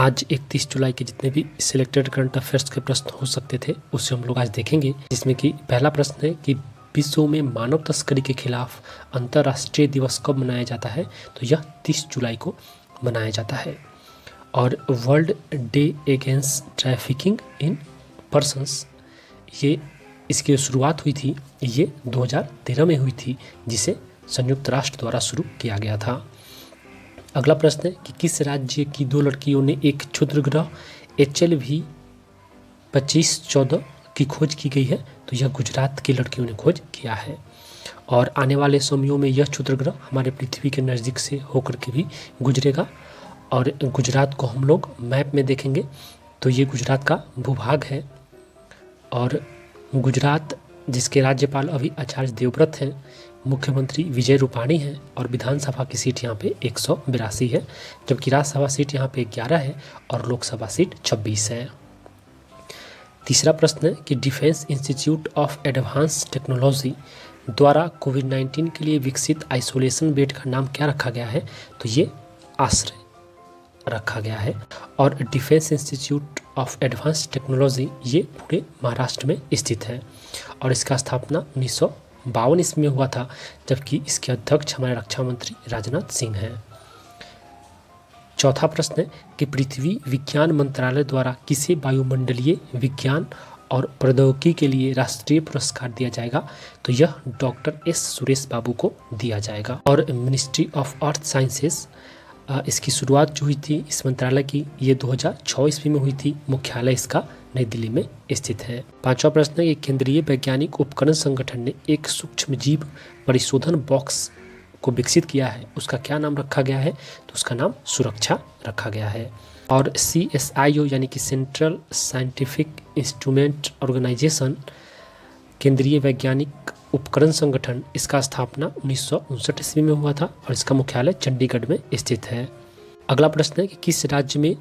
आज 31 जुलाई के जितने भी सिलेक्टेड करंट अफेयर्स के प्रश्न हो सकते थे उसे हम लोग आज देखेंगे, जिसमें कि पहला प्रश्न है कि विश्व में मानव तस्करी के खिलाफ अंतर्राष्ट्रीय दिवस कब मनाया जाता है। तो यह 30 जुलाई को मनाया जाता है। और world day against trafficking in persons, ये इसकी शुरुआत हुई थी, ये 2013 में हुई थी, जिसे संयुक्त राष्ट्र द्वारा शुरू किया गया था। अगला प्रश्न है कि किस राज्य की 2 लड़कियों ने एक क्षुद्र ग्रह HLV 2514 की खोज की गई है। तो यह गुजरात की लड़कियों ने खोज किया है। और आने वाले समयों में यह क्षुद्र ग्रह हमारे पृथ्वी के नज़दीक से होकर के भी गुजरेगा। और गुजरात को हम लोग मैप में देखेंगे तो ये गुजरात का भूभाग है। और गुजरात जिसके राज्यपाल अभी आचार्य देवव्रत हैं, मुख्यमंत्री विजय रूपाणी हैं और विधानसभा की सीट यहाँ पे 182 है, जबकि राज्यसभा सीट यहाँ पे 11 है और लोकसभा सीट 26 है। तीसरा प्रश्न है कि defence institute of advance technology द्वारा कोविड-19 के लिए विकसित आइसोलेशन बेड का नाम क्या रखा गया है। तो ये आश्रय रखा गया है। और defence institute of advance technology ये पूरे महाराष्ट्र में स्थित है और इसका स्थापना 1952 ईस्वी में हुआ था, जबकि इसके अध्यक्ष हमारे रक्षा मंत्री राजनाथ सिंह हैं। चौथा प्रश्न है कि पृथ्वी विज्ञान मंत्रालय द्वारा किसे वायुमंडलीय विज्ञान और प्रौद्योगिकी के लिए राष्ट्रीय पुरस्कार दिया जाएगा। तो यह डॉक्टर S सुरेश बाबू को दिया जाएगा। और मिनिस्ट्री ऑफ अर्थ साइंसेस, इसकी शुरुआत जो हुई थी इस मंत्रालय की, ये 2006 ईस्वी में हुई थी। मुख्यालय इसका नई दिल्ली में स्थित है। पांचवा प्रश्न है कि केंद्रीय वैज्ञानिक उपकरण संगठन ने एक सूक्ष्म जीव परिशोधन बॉक्स को विकसित किया है, उसका क्या नाम रखा गया है। तो उसका नाम सुरक्षा रखा गया है। और CSIO यानी कि सेंट्रल साइंटिफिक इंस्ट्रूमेंट ऑर्गेनाइजेशन, केंद्रीय वैज्ञानिक उपकरण संगठन, इसका स्थापना 1959 ईस्वी में हुआ था और इसका मुख्यालय चंडीगढ़ में स्थित है। अगला प्रश्न है कि किस राज्य में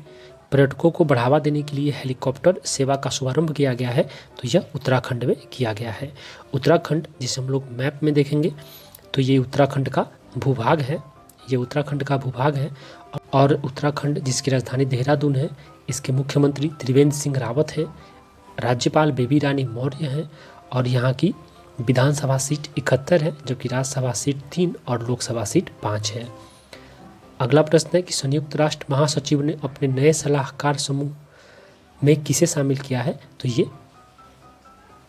पर्यटकों को बढ़ावा देने के लिए हेलीकॉप्टर सेवा का शुभारंभ किया गया है। तो यह उत्तराखंड में किया गया है। उत्तराखंड जिसे हम लोग मैप में देखेंगे तो ये उत्तराखंड का भूभाग है, ये उत्तराखंड का भूभाग है। और उत्तराखंड जिसकी राजधानी देहरादून है, इसके मुख्यमंत्री त्रिवेंद्र सिंह रावत है, राज्यपाल बेबी रानी मौर्य हैं और यहाँ की विधानसभा सीट 71 है, जबकि राज्यसभा सीट 3 और लोकसभा सीट 5 है। अगला प्रश्न है कि संयुक्त राष्ट्र महासचिव ने अपने नए सलाहकार समूह में किसे शामिल किया है। तो ये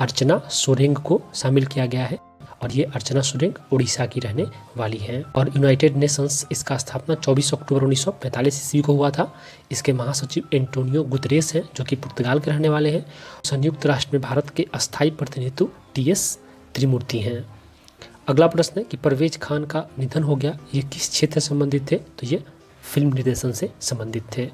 अर्चना सोरेंग को शामिल किया गया है और ये अर्चना सोरेंग उड़ीसा की रहने वाली हैं। और यूनाइटेड नेशंस, इसका स्थापना 24 अक्टूबर 1945 ईस्वी को हुआ था। इसके महासचिव एंटोनियो गुतरेस हैं, जो कि पुर्तगाल के रहने वाले हैं। संयुक्त राष्ट्र में भारत के अस्थायी प्रतिनिधित्व TS त्रिमूर्ति हैं। अगला प्रश्न है कि परवेज खान का निधन हो गया, ये किस क्षेत्र से संबंधित थे। तो ये फिल्म निर्देशन से संबंधित थे।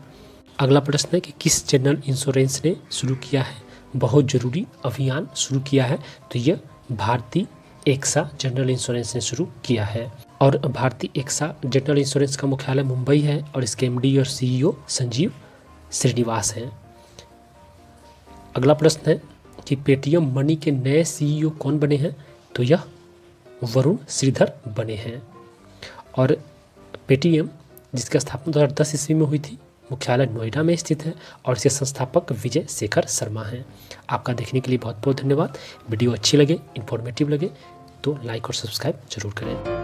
अगला प्रश्न है कि किस जनरल इंश्योरेंस ने शुरू किया है, बहुत जरूरी अभियान शुरू किया है। तो यह भारतीय एक्सा जनरल इंश्योरेंस ने शुरू किया है। और भारतीय एक्सा जनरल इंश्योरेंस का मुख्यालय मुंबई है और इसके MD और CEO संजीव श्रीनिवास हैं। अगला प्रश्न है कि पेटीएम मनी के नए CEO कौन बने हैं। तो यह वरुण श्रीधर बने हैं। और पेटीएम जिसकी स्थापना 2010 ईस्वी में हुई थी, मुख्यालय नोएडा में स्थित है और इसके संस्थापक विजय शेखर शर्मा हैं। आपका देखने के लिए बहुत बहुत धन्यवाद। वीडियो अच्छी लगे, इन्फॉर्मेटिव लगे तो लाइक और सब्सक्राइब जरूर करें।